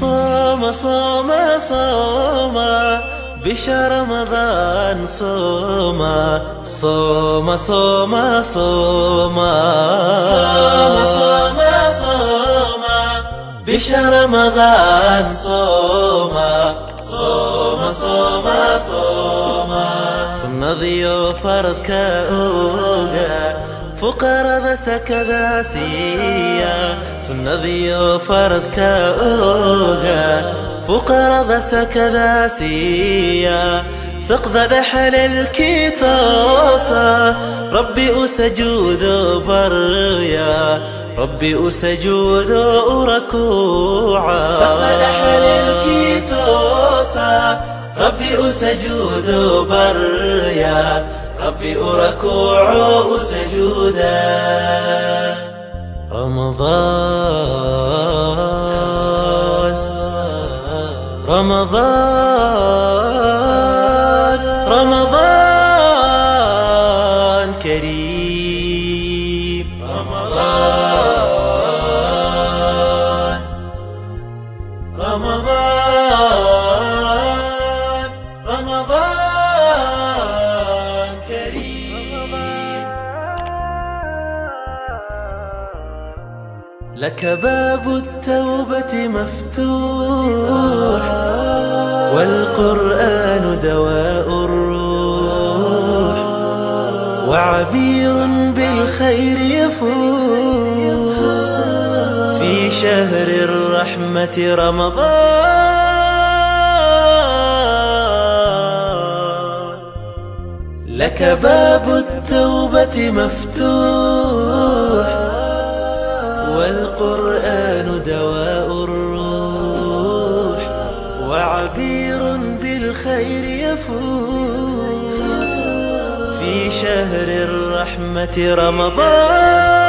صوم صوم صوم بشهر رمضان صوم صوم صوم صوم صوم صوم بشهر رمضان صوم صوم صوم صوم صمنا ضيوف ركاوغا فقراء ذا سكذا سيا صمنا ضيوف ركاوغا فقراء ذا سكذا سيا سقذ دحل الكيتوسا ربي أسجود بريا ربي أسجود ركوعا سقذ دحل الكيتوسا ربي أسجود بريا ربي أركوع سجودا رمضان رمضان رمضان كريم رمضان رمضان رمضان كريم لك باب التوبة مفتوح والقرآن دواء الروح وعبير بالخير يفوح في شهر الرحمة رمضان لك باب التوبة مفتوح والقرآن دواء الروح وعبير بالخير يفوح في شهر الرحمة رمضان